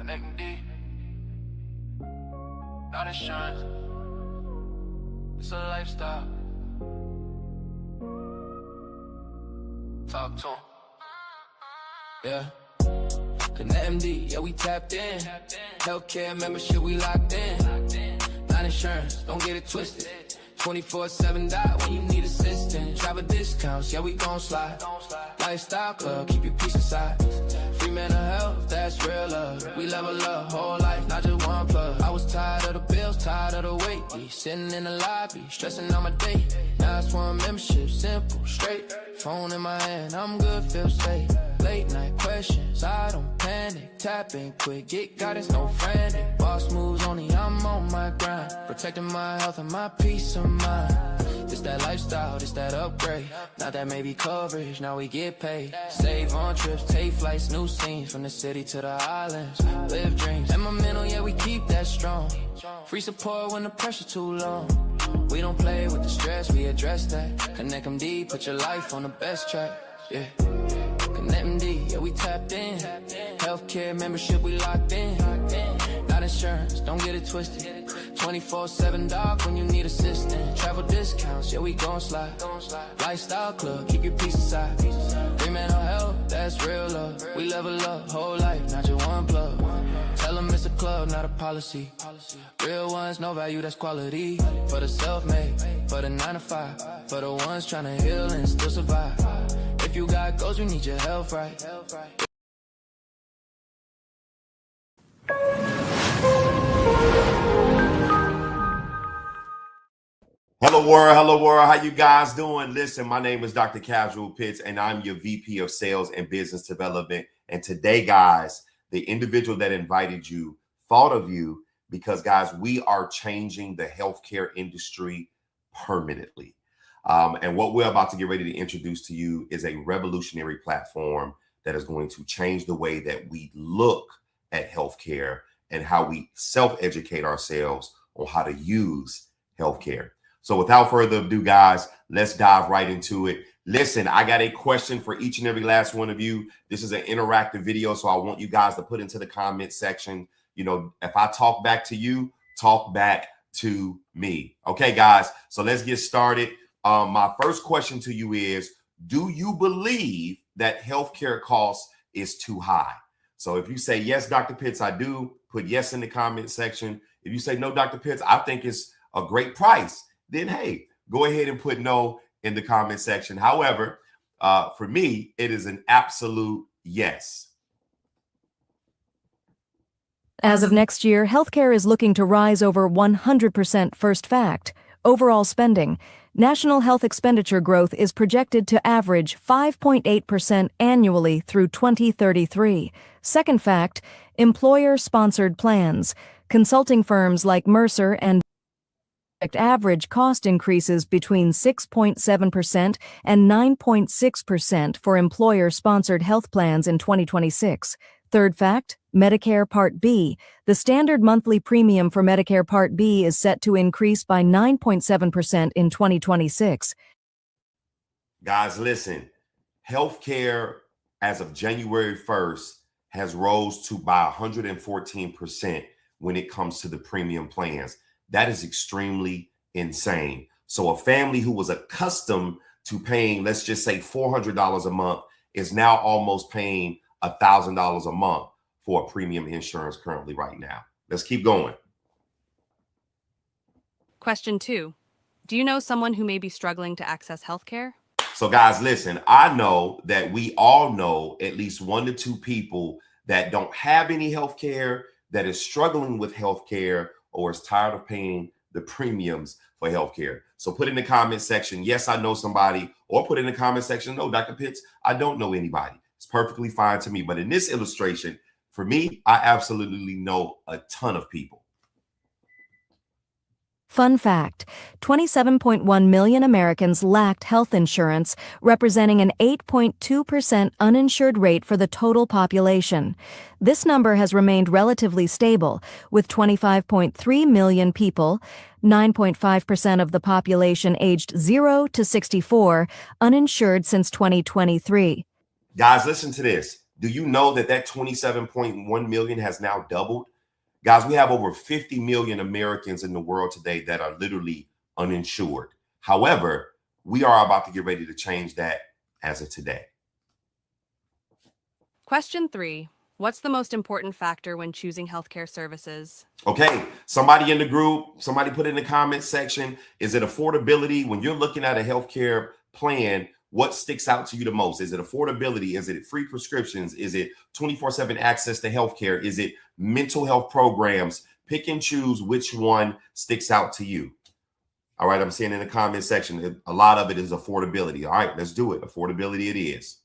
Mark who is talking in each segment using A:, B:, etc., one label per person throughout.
A: KonnectMD, not insurance. It's a lifestyle. Talk to 'em. Yeah. KonnectMD, yeah, we tapped in. Healthcare membership, we locked in. Not insurance, don't get it twisted. 24/7 dot when you need assistance. Travel discounts, yeah, we gon' slide. Lifestyle club, keep your peace inside. Free mental health, that's real love. We level up, whole life, not just one plug. I was tired of the bills, tired of the wait. Sitting in the lobby, stressing on my day. Now it's one membership, simple, straight. Phone in my hand, I'm good, feel safe. Late night questions, I don't panic. Tap in quick, get guidance, no frantic. Boss moves only, I'm on my grind. Protecting my health and my peace of mind. It's that lifestyle, it's that upgrade. Not that maybe coverage, now we get paid. Save on trips, take flights, new scenes. From the city to the islands, live dreams. And my mental, yeah, we keep that strong. Free support when the pressure too long. We don't play with the stress, we address that. KonnectMD, put your life on the best track. Yeah. KonnectMD, yeah, we tapped in. Healthcare membership, we locked in. Not insurance, don't get it twisted. 24/7 dog when you need assistance. Travel discounts, yeah, we gon' slide. Lifestyle club, keep your peace inside. Free mental health, that's real love. We level up, whole life, not just one plug. Tell them it's a club, not a policy. Real ones, no value, that's quality. For the self-made, for the 9 to 5. For the ones tryna heal and still survive. If you got goals, you need your health right.
B: Hello world, how you guys doing? Listen, my name is Dr. Casual Pitts and I'm your VP of Sales and Business Development. And today, guys, the individual that invited you thought of you because, guys, we are changing the healthcare industry permanently. And what we're about to get ready to introduce to you is a revolutionary platform that is going to change the way that we look at healthcare and how we self-educate ourselves on how to use healthcare. So without further ado, guys, let's dive right into it. Listen, I got a question for each and every last one of you. This is an interactive video, so I want you guys to put into the comment section. You know, if I talk back to you, talk back to me. Okay, guys, so let's get started. My first question to you is, do you believe that healthcare costs is too high? So if you say, yes, Dr. Pitts, I do, put yes in the comment section. If you say, no, Dr. Pitts, I think it's a great price, then, hey, go ahead and put no in the comment section. However, for me, it is an absolute yes.
C: As of next year, healthcare is looking to rise over 100%. First fact, overall spending. National health expenditure growth is projected to average 5.8% annually through 2033. Second fact, employer-sponsored plans. Consulting firms like Mercer and average cost increases between 6.7% and 9.6% for employer-sponsored health plans in 2026. Third fact, Medicare Part B. The standard monthly premium for Medicare Part B is set to increase by 9.7% in 2026.
B: Guys, listen, healthcare as of January 1st has rose to by 114% when it comes to the premium plans. That is extremely insane. So a family who was accustomed to paying, let's just say $400 a month, is now almost paying $1,000 a month for a premium insurance currently right now. Let's keep going.
D: Question 2. Do you know someone who may be struggling to access healthcare?
B: So guys, listen, I know that we all know at least 1 to 2 people that don't have any healthcare, that is struggling with healthcare, or is tired of paying the premiums for healthcare. So put in the comment section, yes, I know somebody, or put in the comment section, no, Dr. Pitts, I don't know anybody. It's perfectly fine to me. But in this illustration, for me, I absolutely know a ton of people.
C: Fun fact, 27.1 million Americans lacked health insurance, representing an 8.2% uninsured rate for the total population. This number has remained relatively stable, with 25.3 million people, 9.5% of the population aged 0 to 64, uninsured since 2023.
B: Guys, listen to this. Do you know that that 27.1 million has now doubled? Guys, we have over 50 million Americans in the world today that are literally uninsured. However, we are about to get ready to change that as of today.
D: Question 3. What's the most important factor when choosing healthcare services?
B: Okay, somebody in the group, somebody put in the comment section, is it affordability? When you're looking at a healthcare plan, what sticks out to you the most? Is it affordability? Is it free prescriptions? Is it 24/7 access to healthcare? Is it mental health programs? Pick and choose which one sticks out to you. All right, I'm seeing in the comment section, a lot of it is affordability. All right, let's do it. Affordability it is.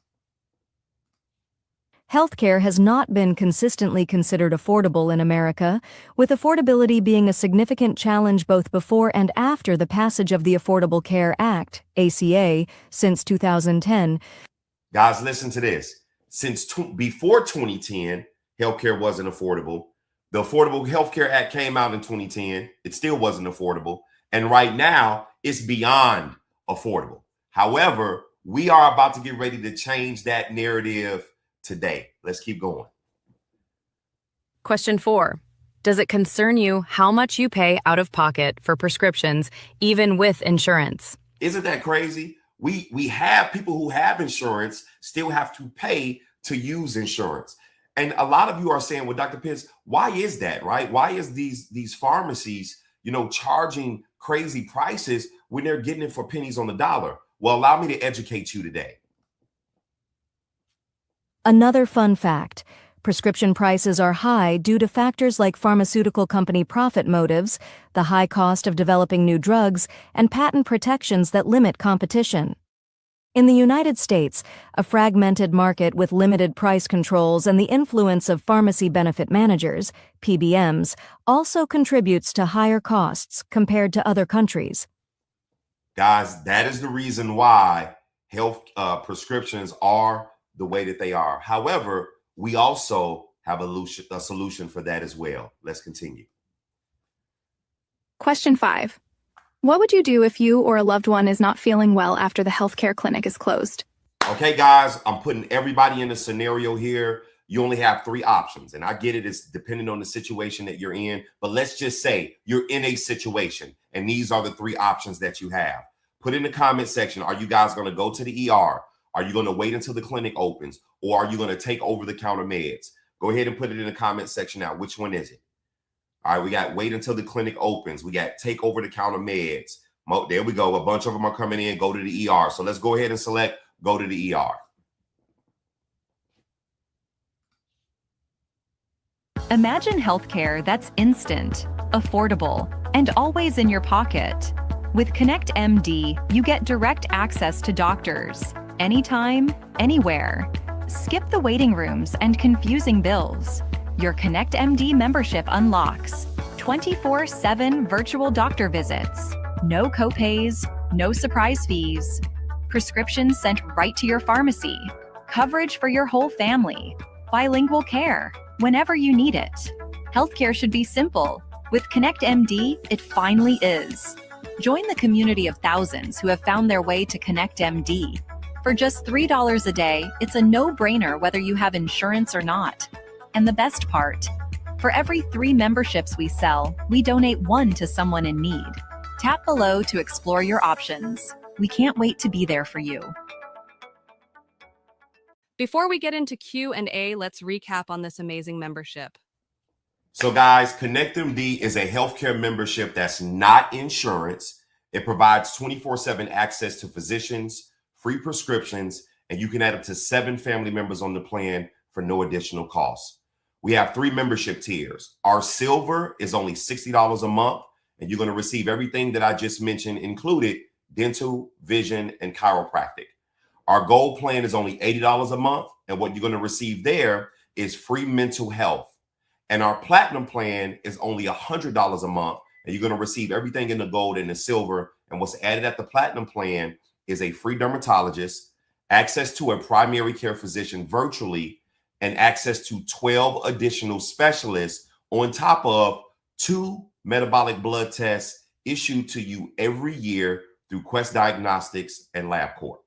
C: Healthcare has not been consistently considered affordable in America, with affordability being a significant challenge both before and after the passage of the Affordable Care Act, ACA, since 2010.
B: Guys, listen to this. Before 2010, healthcare wasn't affordable. The Affordable Healthcare Act came out in 2010. It still wasn't affordable. And right now, it's beyond affordable. However, we are about to get ready to change that narrative today. Let's keep going.
E: Question 4. Does it concern you how much you pay out of pocket for prescriptions, even with insurance?
B: Isn't that crazy? We have people who have insurance still have to pay to use insurance. And a lot of you are saying, well, Dr. Pitts, why is that, right? Why is these pharmacies, charging crazy prices when they're getting it for pennies on the dollar? Well, allow me to educate you today.
C: Another fun fact: prescription prices are high due to factors like pharmaceutical company profit motives, the high cost of developing new drugs, and patent protections that limit competition. In the United States, a fragmented market with limited price controls and the influence of pharmacy benefit managers, PBMs, also contributes to higher costs compared to other countries.
B: Guys, that is the reason why health prescriptions are the way that they are. However, we also have a solution for that as well. Let's continue.
F: Question 5. What would you do if you or a loved one is not feeling well after the healthcare clinic is closed?
B: Okay, guys, I'm putting everybody in a scenario here. You only have 3 options, and I get it. It's depending on the situation that you're in, but let's just say you're in a situation, and these are the 3 options that you have. Put in the comment section, are you guys going to go to the ER? Are you going to wait until the clinic opens, or are you going to take over-the-counter meds? Go ahead and put it in the comment section now. Which one is it? All right, we got wait until the clinic opens. We got take over-the-counter meds. There we go. A bunch of them are coming in. Go to the ER. So let's go ahead and select go to the ER.
G: Imagine healthcare that's instant, affordable, and always in your pocket. With KonnectMD, you get direct access to doctors, anytime, anywhere. Skip the waiting rooms and confusing bills. Your KonnectMD membership unlocks 24/7 virtual doctor visits, no copays, no surprise fees, prescriptions sent right to your pharmacy, coverage for your whole family, bilingual care whenever you need it. Healthcare should be simple. With KonnectMD, it finally is. Join the community of thousands who have found their way to KonnectMD. For just $3 a day, it's a no-brainer whether you have insurance or not. And the best part, for every 3 memberships we sell, we donate 1 to someone in need. Tap below to explore your options. We can't wait to be there for you.
D: Before we get into Q&A, let's recap on this amazing membership.
B: So guys, KonnectMD is a healthcare membership that's not insurance. It provides 24/7 access to physicians, free prescriptions, and you can add up to 7 family members on the plan for no additional cost. We have 3 membership tiers. Our silver is only $60 a month, and you're going to receive everything that I just mentioned, included dental, vision, and chiropractic. Our gold plan is only $80 a month, and what you're going to receive there is free mental health. And our platinum plan is only $100 a month, and you're going to receive everything in the gold and the silver. And what's added at the platinum plan is a free dermatologist, access to a primary care physician virtually, and access to 12 additional specialists on top of 2 metabolic blood tests issued to you every year through Quest Diagnostics and LabCorp.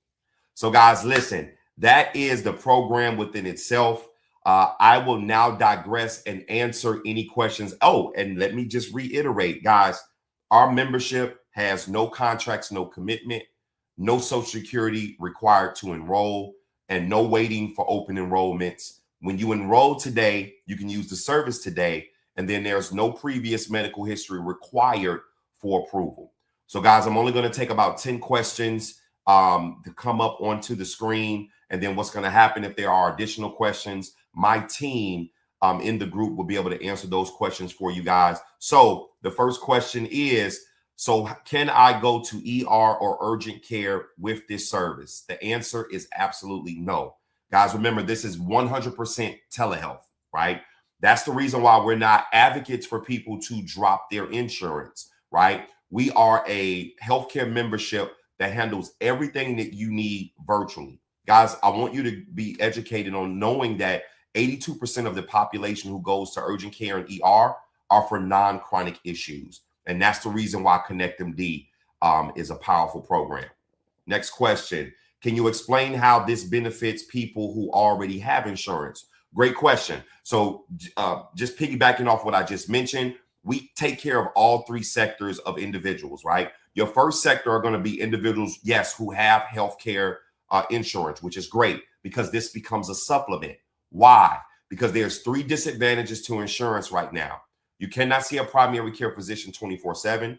B: So guys, listen, That is the program within itself. I will now digress and answer any questions. Oh, and let me just reiterate, guys, our membership has no contracts, no commitment, no Social Security required to enroll, and no waiting for open enrollments. When you enroll today, you can use the service today, and then there's no previous medical history required for approval. So guys, I'm only going to take about 10 questions to come up onto the screen. And then what's going to happen if there are additional questions, my team in the group will be able to answer those questions for you guys. So the first question is, so can I go to ER or urgent care with this service? The answer is absolutely no. Guys, remember, this is 100% telehealth, right? That's the reason why we're not advocates for people to drop their insurance, right? We are a healthcare membership that handles everything that you need virtually. Guys, I want you to be educated on knowing that 82% of the population who goes to urgent care and ER are for non-chronic issues. And that's the reason why KonnectMD is a powerful program. Next question. Can you explain how this benefits people who already have insurance? Great question. So just piggybacking off what I just mentioned, we take care of all three sectors of individuals, right? Your first sector are going to be individuals, yes, who have healthcare insurance, which is great because this becomes a supplement. Why? Because there's three disadvantages to insurance right now. You cannot see a primary care physician 24/7.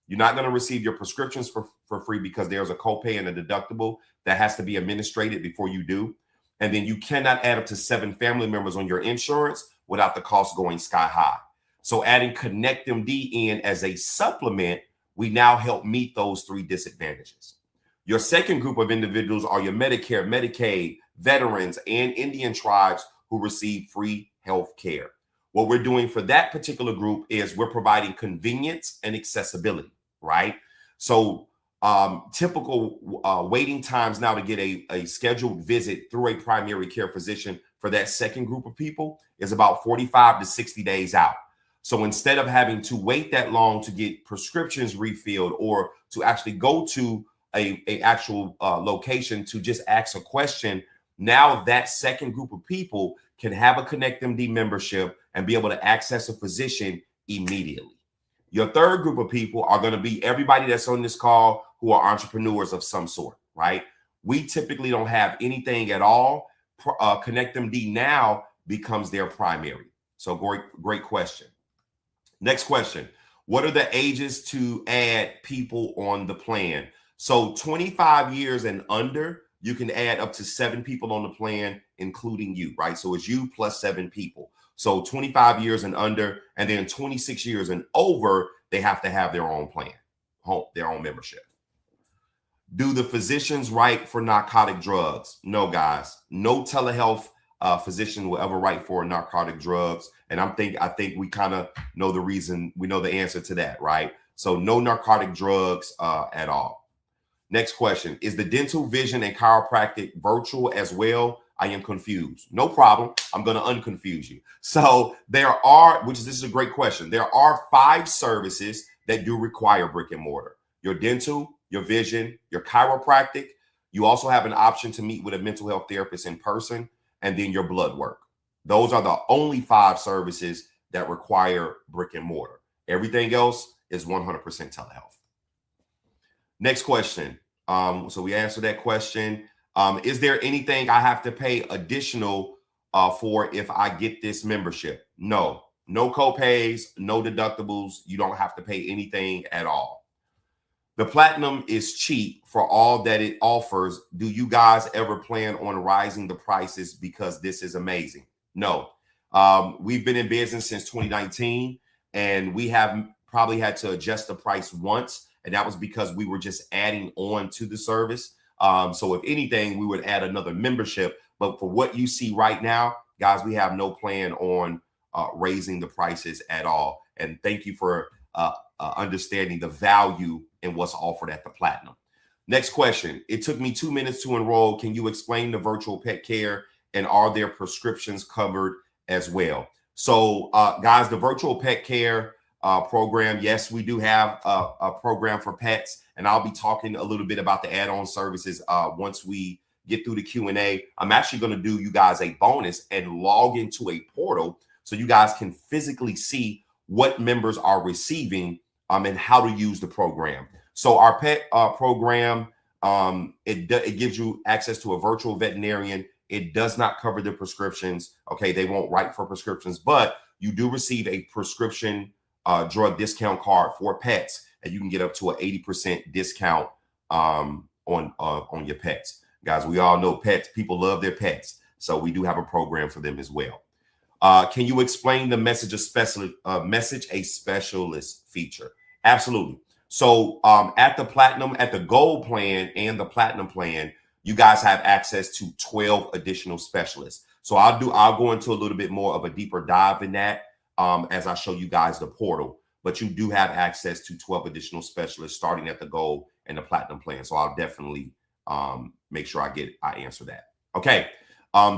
B: You're not going to receive your prescriptions for free because there's a copay and a deductible that has to be administrated before you do. And then you cannot add up to 7 family members on your insurance without the cost going sky high. So adding KonnectMD in as a supplement, we now help meet those three disadvantages. Your second group of individuals are your Medicare, Medicaid, veterans, and Indian tribes who receive free health care. What we're doing for that particular group is we're providing convenience and accessibility, right? So typical waiting times now to get a scheduled visit through a primary care physician for that second group of people is about 45 to 60 days out. So instead of having to wait that long to get prescriptions refilled or to actually go to a actual location to just ask a question, now that second group of people can have a KonnectMD membership and be able to access a physician immediately. Your third group of people are going to be everybody that's on this call who are entrepreneurs of some sort, right? We typically don't have anything at all. KonnectMD now becomes their primary. So great question. Next question. What are the ages to add people on the plan? So 25 years and under, you can add up to 7 people on the plan, including you, right? So it's you plus 7 people. So 25 years and under, and then 26 years and over, they have to have their own plan, their own membership. Do the physicians write for narcotic drugs? No, guys. No telehealth physician will ever write for narcotic drugs. And I think we kind of know the reason. We know the answer to that, right? So no narcotic drugs at all. Next question. Is the dental, vision, and chiropractic virtual as well? I am confused. No problem. I'm going to unconfuse you. So there are, this is a great question. There are 5 services that do require brick and mortar. Your dental, your vision, your chiropractic. You also have an option to meet with a mental health therapist in person, and then your blood work. Those are the only 5 services that require brick and mortar. Everything else is 100% telehealth. Next question. So we answered that question. Is there anything I have to pay additional for if I get this membership? No copays, no deductibles. You don't have to pay anything at all. The platinum is cheap for all that it offers. Do you guys ever plan on rising the prices because this is amazing? No. We've been in business since 2019, and we have probably had to adjust the price once. And that was because we were just adding on to the service. So if anything, we would add another membership. But for what you see right now, guys, we have no plan on raising the prices at all. And thank you for understanding the value in what's offered at the platinum. Next question. It took me 2 minutes to enroll. Can you explain the virtual pet care, and are there prescriptions covered as well? So guys, the virtual pet care program. Yes, we do have a program for pets, and I'll be talking a little bit about the add-on services once we get through the Q&A, I'm actually going to do you guys a bonus and log into a portal so you guys can physically see what members are receiving and how to use the program. So our pet program, it gives you access to a virtual veterinarian. It does not cover the prescriptions. Okay, they won't write for prescriptions, but you do receive a prescription drug discount card for pets, and you can get up to an 80% discount on your pets. Guys, we all know pets. People love their pets, so we do have a program for them as well. Can you explain the message a specialist feature? Absolutely. So at the gold plan and the platinum plan, you guys have access to 12 additional specialists. So I'll go into a little bit more of a deeper dive in that as I show you guys the portal. But you do have access to 12 additional specialists starting at the gold and the platinum plan. So I'll definitely make sure I answer that. Okay.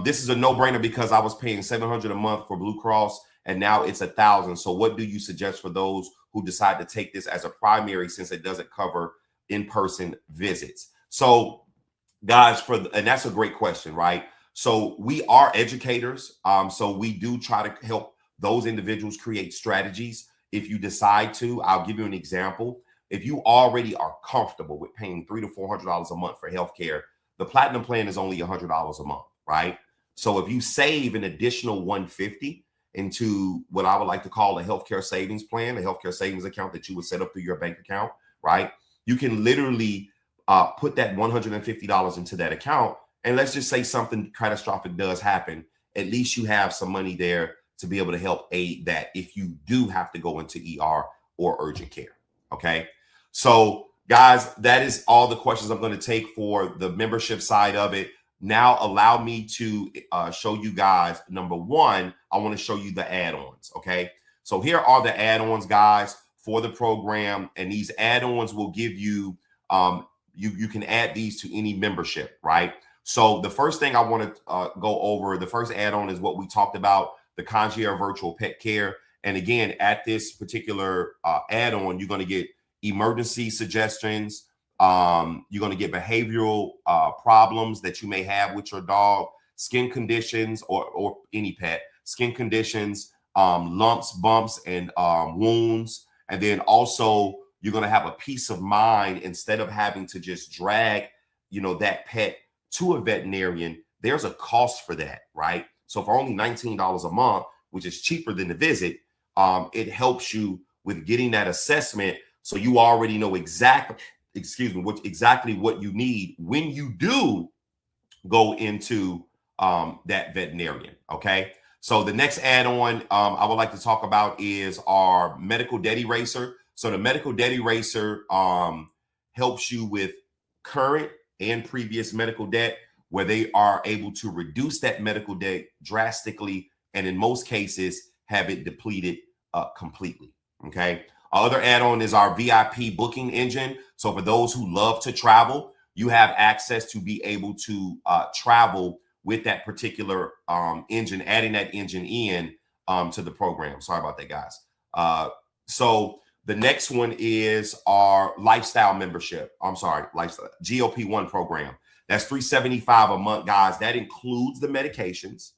B: This is a no-brainer because I was paying $700 a month for Blue Cross and now it's $1,000. So what do you suggest for those who decide to take this as a primary since it doesn't cover in-person visits? So guys, and that's a great question, right? So we are educators. So we do try to help those individuals create strategies. If you decide to, I'll give you an example. If you already are comfortable with paying $300 to $400 a month for healthcare, the platinum plan is only $100 a month, right? So if you save an additional $150 into what I would like to call a healthcare savings plan, a healthcare savings account that you would set up through your bank account, right? You can literally put that $150 into that account. And let's just say something catastrophic does happen. At least you have some money there to be able to help aid that if you do have to go into ER or urgent care. Okay. So guys, that is all the questions I'm going to take for the membership side of it. Now allow me to show you guys, number one, I want to show you the add-ons. Okay. So here are the add-ons, guys, for the program. And these add-ons will give you, you can add these to any membership, right? So the first thing I want to go over, the first add-on is what we talked about, the Concierge Virtual Pet Care. And again, at this particular add-on, you're going to get emergency suggestions. You're going to get behavioral problems that you may have with your dog, skin conditions or any pet, skin conditions, lumps, bumps, and wounds. And then also you're going to have a peace of mind instead of having to just drag, that pet to a veterinarian. There's a cost for that, right? So for only $19 a month, which is cheaper than the visit, it helps you with getting that assessment. So you already know exactly what you need when you do go into that veterinarian. Okay. So the next add-on I would like to talk about is our medical debt eraser. So the medical debt eraser helps you with current and previous medical debt, where they are able to reduce that medical debt drastically, and in most cases have it depleted completely. Okay. Other add-on is our VIP booking engine. So for those who love to travel, you have access to be able to travel with that particular engine, adding that engine in to the program. Sorry about that, guys. So the next one is our lifestyle membership. Lifestyle GLP-1 program. That's $375 a month, guys. That includes the medications.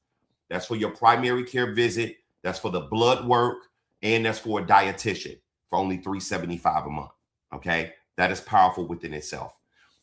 B: That's for your primary care visit. That's for the blood work. And that's for a dietitian for only $375 a month. Okay. That is powerful within itself.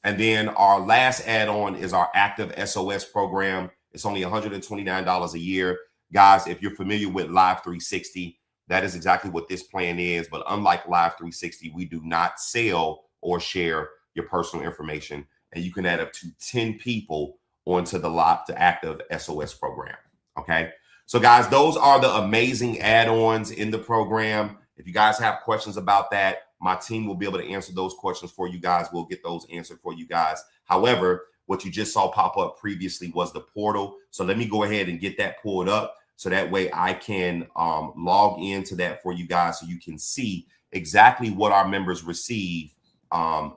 B: And then our last add-on is our active SOS program. It's only $129 a year. Guys, if you're familiar with Live 360, that is exactly what this plan is. But unlike Live 360, we do not sell or share your personal information. And you can add up to 10 people onto the active SOS program. Okay. So guys, those are the amazing add-ons in the program. If you guys have questions about that, my team will be able to answer those questions for you guys. We'll get those answered for you guys. However, what you just saw pop up previously was the portal. So let me go ahead and get that pulled up so that way I can log into that for you guys so you can see exactly what our members receive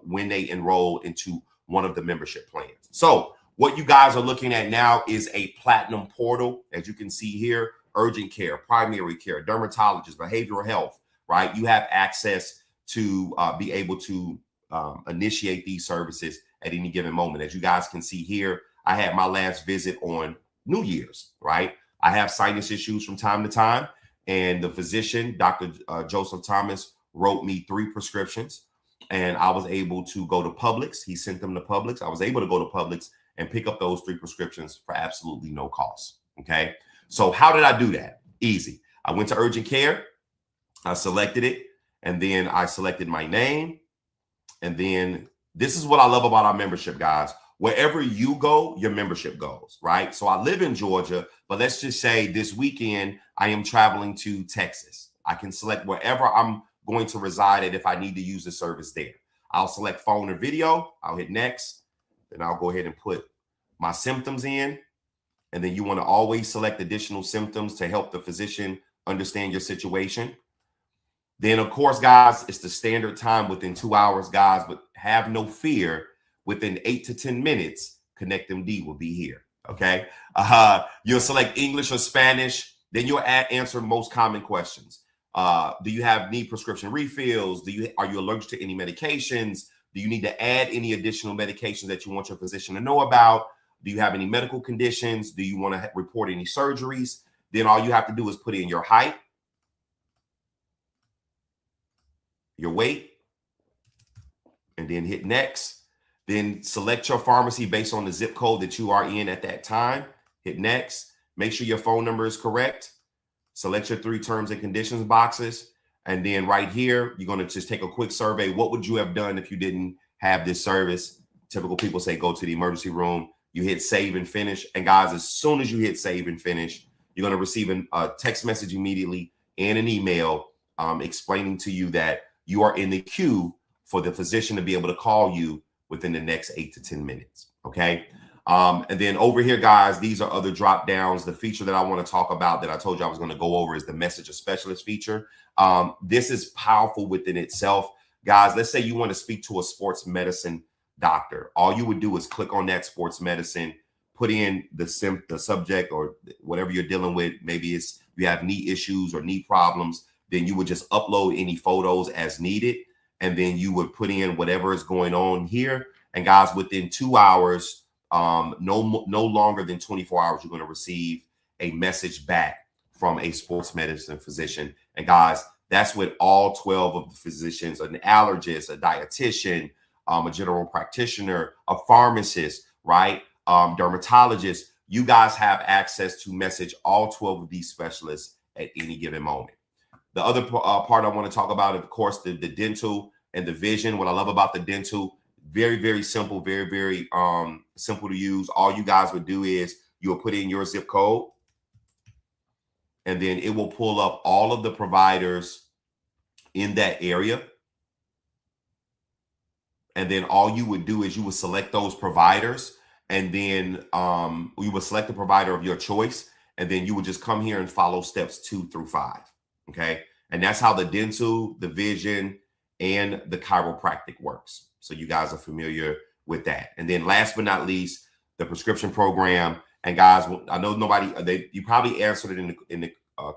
B: when they enroll into one of the membership plans. So what you guys are looking at now is a platinum portal. As you can see here, urgent care, primary care, dermatologist, behavioral health, right? You have access to be able to initiate these services at any given moment. As you guys can see here, I had my last visit on New Year's, right? I have sinus issues from time to time. And the physician, Dr. Joseph Thomas, wrote me 3 prescriptions. And I was able to go to Publix. He sent them to Publix. I was able to go to Publix and pick up those 3 prescriptions for absolutely no cost. Okay. So how did I do that? Easy. I went to urgent care. I selected it. And then I selected my name. And then this is what I love about our membership, guys. Wherever you go, your membership goes, right? So I live in Georgia, but let's just say this weekend I am traveling to Texas. I can select wherever I'm going to reside at if I need to use the service there. I'll select phone or video. I'll hit next. Then I'll go ahead and put my symptoms in. And then you want to always select additional symptoms to help the physician understand your situation. Then, of course, guys, it's the standard time within 2 hours, guys, but have no fear. Within 8 to 10 minutes, KonnectMD will be here. Okay. You'll select English or Spanish. Then you'll answer most common questions. Do you need prescription refills? Are you allergic to any medications? Do you need to add any additional medications that you want your physician to know about? Do you have any medical conditions? Do you want to report any surgeries? Then all you have to do is put in your height, your weight, and then hit next. Then select your pharmacy based on the zip code that you are in at that time. Hit next. Make sure your phone number is correct. Select your 3 terms and conditions boxes. And then right here, you're going to just take a quick survey. What would you have done if you didn't have this service? Typical people say go to the emergency room. You hit save and finish. And guys, as soon as you hit save and finish, you're going to receive a text message immediately and an email explaining to you that you are in the queue for the physician to be able to call you within the next 8 to 10 minutes. Okay. And then over here, guys, these are other drop downs. The feature that I want to talk about that I told you I was going to go over is the message a specialist feature. This is powerful within itself. Guys, let's say you want to speak to a sports medicine doctor. All you would do is click on that sports medicine, put in the subject or whatever you're dealing with. Maybe it's you have knee issues or knee problems. Then you would just upload any photos as needed. And then you would put in whatever is going on here. And guys, within 2 hours, no longer than 24 hours, you're going to receive a message back from a sports medicine physician. And guys, that's with all 12 of the physicians, an allergist, a dietitian, a general practitioner, a pharmacist, right? Dermatologist. You guys have access to message all 12 of these specialists at any given moment. The other part I want to talk about, of course, the dental and the vision. What I love about the dental, very, very simple, very, very simple to use. All you guys would do is you'll put in your zip code, and then it will pull up all of the providers in that area. And then all you would do is you would select those providers, and then you would select the provider of your choice, and then you would just come here and follow steps 2 through 5. Okay. And that's how the dental, the vision, and the chiropractic works. So you guys are familiar with that. And then last but not least, the prescription program. And guys, I know you probably answered it in the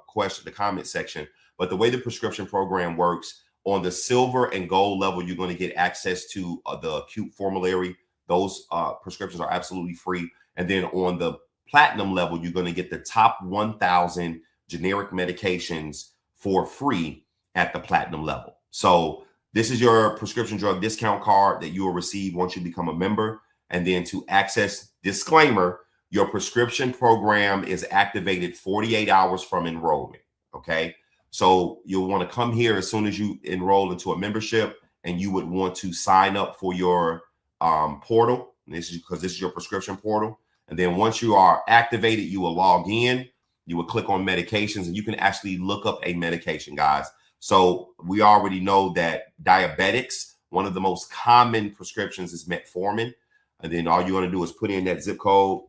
B: question, the comment section, but the way the prescription program works, on the silver and gold level, you're going to get access to the acute formulary. Those prescriptions are absolutely free. And then on the platinum level, you're going to get the top 1,000 generic medications for free at the platinum level. So this is your prescription drug discount card that you will receive once you become a member. And then to access, disclaimer, your prescription program is activated 48 hours from enrollment. Okay. So you'll want to come here as soon as you enroll into a membership, and you would want to sign up for your portal. And this is because this is your prescription portal. And then once you are activated, you will log in. You will click on medications, and you can actually look up a medication, guys. So we already know that diabetics, one of the most common prescriptions is metformin. And then all you want to do is put in that zip code,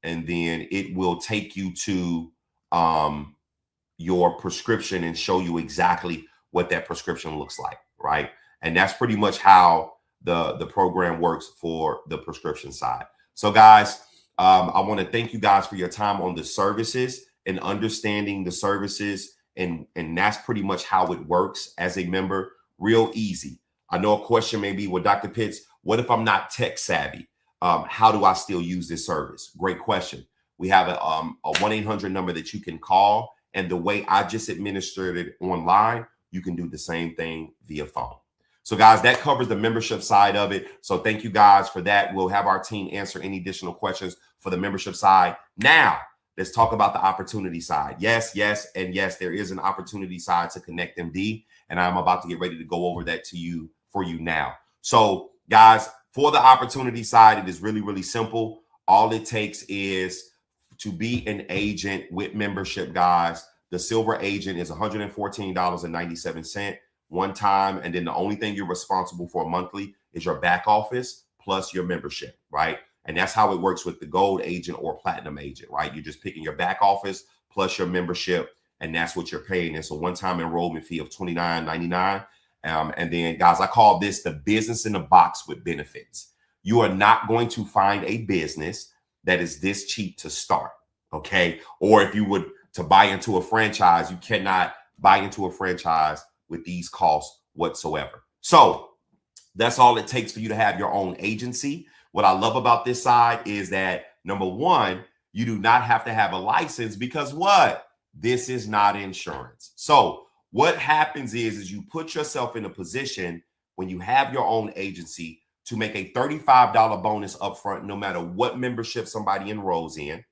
B: and then it will take you to your prescription and show you exactly what that prescription looks like, right? And that's pretty much how the program works for the prescription side. So guys, I want to thank you guys for your time on the services and understanding the services. And that's pretty much how it works as a member. Real easy. I know a question may be, well, Dr. Pitts, what if I'm not tech savvy? how do I still use this service? Great question. We have a 1-800 number that you can call. And the way I just administered it online, you can do the same thing via phone. So guys, that covers the membership side of it. So thank you guys for that. We'll have our team answer any additional questions for the membership side. Now, let's talk about the opportunity side. Yes, and yes, there is an opportunity side to KonnectMD, and I'm about to get ready to go over that for you now. So guys, for the opportunity side, it is really, really simple. All it takes is to be an agent with membership, guys. The silver agent is $114.97 one time. And then the only thing you're responsible for monthly is your back office plus your membership, right? And that's how it works with the gold agent or platinum agent, right? You're just picking your back office plus your membership, and that's what you're paying. It's a one-time enrollment fee of $29.99. And then, guys, I call this the business in a box with benefits. You are not going to find a business that is this cheap to start, okay? Or if you would to buy into a franchise, you cannot buy into a franchise with these costs whatsoever. So that's all it takes for you to have your own agency. What I love about this side is that, number one, you do not have to have a license because what? This is not insurance. So what happens is you put yourself in a position when you have your own agency to make a $35 bonus upfront, no matter what membership somebody enrolls in.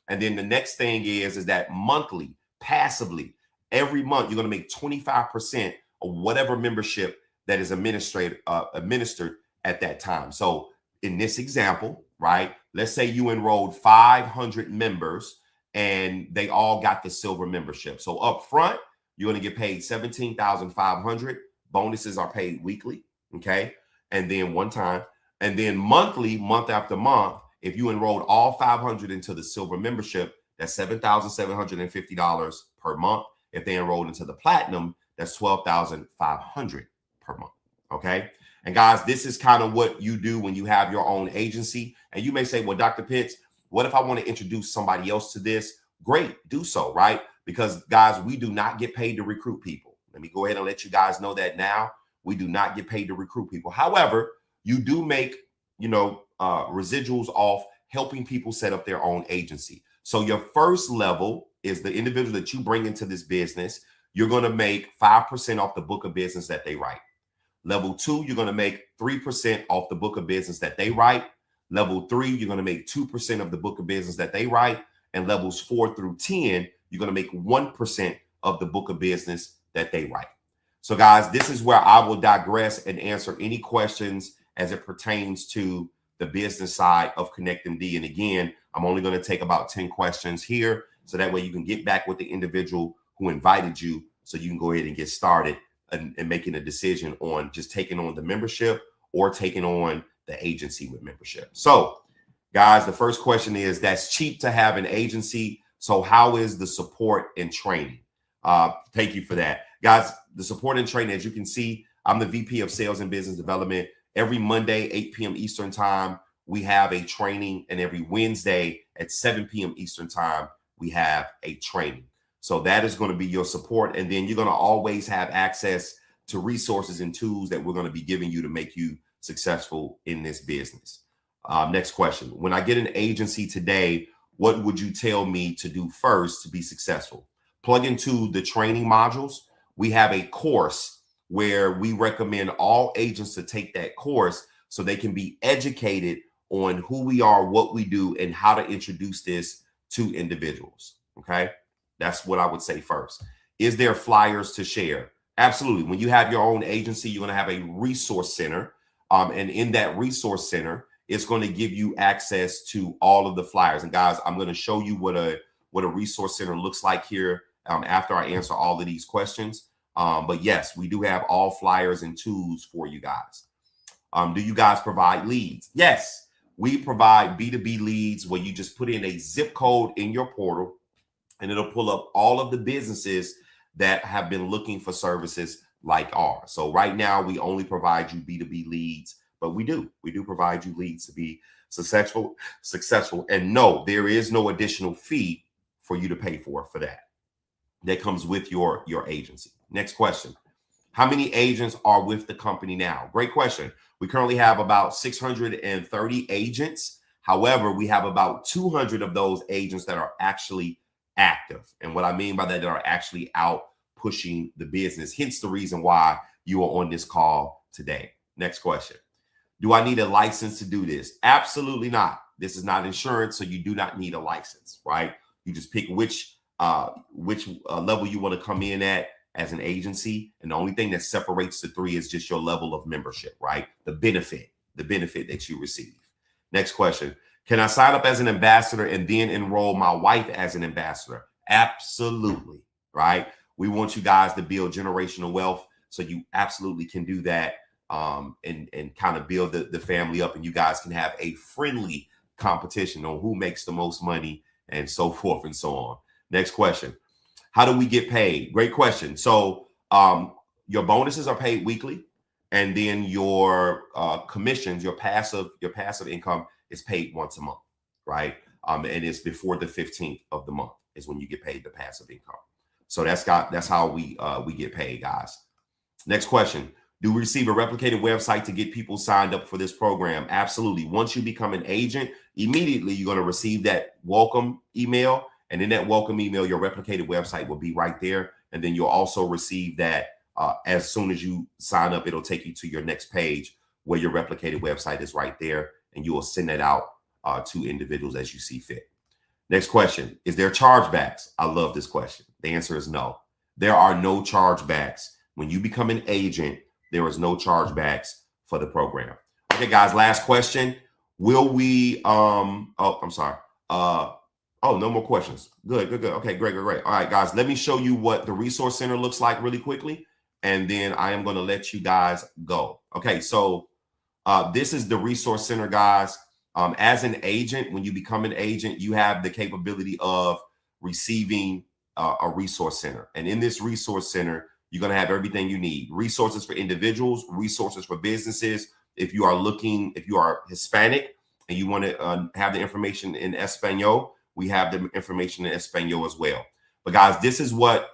B: And then the next thing is that monthly, passively, every month, you're going to make 25% of whatever membership that is administered at that time. So in this example, right, let's say you enrolled 500 members and they all got the silver membership. So up front, you're going to get paid $17,500. Bonuses are paid weekly, okay? And then one time. And then monthly, month after month, if you enrolled all 500 into the silver membership, that's $7,750 per month. If they enrolled into the platinum, that's $12,500 per month, okay? And guys, this is kind of what you do when you have your own agency. And you may say, well, Dr. Pitts, what if I want to introduce somebody else to this? Great, do so, right? Because guys, we do not get paid to recruit people. Let me go ahead and let you guys know that now. We do not get paid to recruit people. However, you do make, residuals off helping people set up their own agency. So your first level is the individual that you bring into this business. You're going to make 5% off the book of business that they write. Level 2, you're going to make 3% off the book of business that they write. Level 3, you're going to make 2% of the book of business that they write. And levels 4 through 10, you're going to make 1% of the book of business that they write. So guys, this is where I will digress and answer any questions as it pertains to the business side of KonnectMD. And again, I'm only going to take about 10 questions here. So that way you can get back with the individual who invited you so you can go ahead and get started and making a decision on just taking on the membership or taking on the agency with membership. So guys, the first question is, that's cheap to have an agency. So how is the support and training? Thank you for that. Guys, the support and training, as you can see, I'm the VP of Sales and Business Development. Every Monday, 8 p.m. Eastern time, we have a training. And every Wednesday at 7 p.m. Eastern time, we have a training. So that is going to be your support. And then you're going to always have access to resources and tools that we're going to be giving you to make you successful in this business. Next question. When I get an agency today, what would you tell me to do first to be successful? Plug into the training modules. We have a course where we recommend all agents to take that course so they can be educated on who we are, what we do, and how to introduce this to individuals. Okay, that's what I would say first. Is there flyers to share? Absolutely. When you have your own agency, you're going to have a resource center. And in that resource center, it's going to give you access to all of the flyers. And guys, I'm going to show you what a resource center looks like here after I answer all of these questions. But yes, we do have all flyers and tools for you guys. Do you guys provide leads? Yes, we provide B2B leads where you just put in a zip code in your portal and it'll pull up all of the businesses that have been looking for services like ours. So right now we only provide you B2B leads, but we do provide you leads to be successful. And no, there is no additional fee for you to pay for that. That comes with your agency. Next question. How many agents are with the company now? Great question. We currently have about 630 agents. However, we have about 200 of those agents that are actually active. And what I mean by that, they are actually out pushing the business. Hence the reason why you are on this call today. Next question. Do I need a license to do this? Absolutely not. This is not insurance, so you do not need a license, right? You just pick which level you want to come in at as an agency. And the only thing that separates the three is just your level of membership, right? The benefit that you receive. Next question. Can I sign up as an ambassador and then enroll my wife as an ambassador? Absolutely, right? We want you guys to build generational wealth, so you absolutely can do that and kind of build the family up, and you guys can have a friendly competition on who makes the most money and so forth and so on. Next question. How do we get paid? Great question. So your bonuses are paid weekly, and then your commissions, your passive income is paid once a month, right? And it's before the 15th of the month is when you get paid the passive income. So that's how we get paid, guys. Next question. Do we receive a replicated website to get people signed up for this program? Absolutely. Once you become an agent, immediately you're going to receive that welcome email. And in that welcome email, your replicated website will be right there. And then you'll also receive that as soon as you sign up. It'll take you to your next page where your replicated website is right there. And you will send that out to individuals as you see fit. Next question. Is there chargebacks? I love this question. The answer is no. There are no chargebacks. When you become an agent, there is no chargebacks for the program. Okay, guys, last question. Will we, I'm sorry. Oh, no more questions. Good. Okay, great. All right, guys, let me show you what the resource center looks like really quickly. And then I am going to let you guys go. Okay, so this is the resource center, guys. As an agent, when you become an agent, you have the capability of receiving a resource center. And in this resource center, you're going to have everything you need. Resources for individuals, resources for businesses. If you are Hispanic and you want to have the information in Espanol, we have the information in Espanol as well. But guys, this is what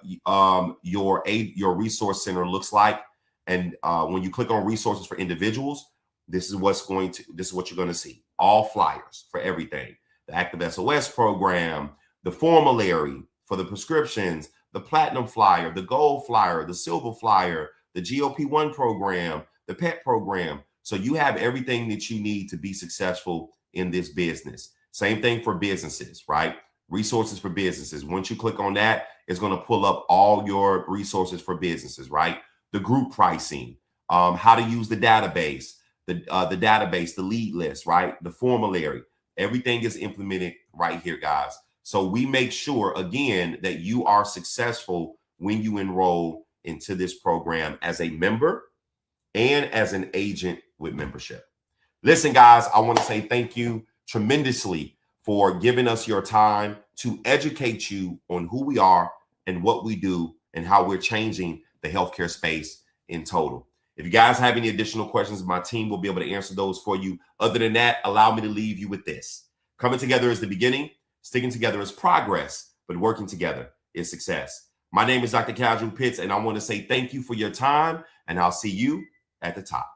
B: your resource center looks like. And when you click on resources for individuals, this is what you're going to see. All flyers for everything. The Active SOS program, the formulary for the prescriptions, the platinum flyer, the gold flyer, the silver flyer, the GLP-1 program, the PET program. So you have everything that you need to be successful in this business. Same thing for businesses, right? Resources for businesses. Once you click on that, it's going to pull up all your resources for businesses, right? The group pricing, how to use the database, the lead list, right? The formulary. Everything is implemented right here, guys. So we make sure, again, that you are successful when you enroll into this program as a member and as an agent with membership. Listen, guys, I want to say thank you tremendously for giving us your time to educate you on who we are and what we do and how we're changing the healthcare space in total. If you guys have any additional questions, my team will be able to answer those for you. Other than that, allow me to leave you with this. Coming together is the beginning. Sticking together is progress, but working together is success. My name is Dr. Casual Pitts, and I want to say thank you for your time, and I'll see you at the top.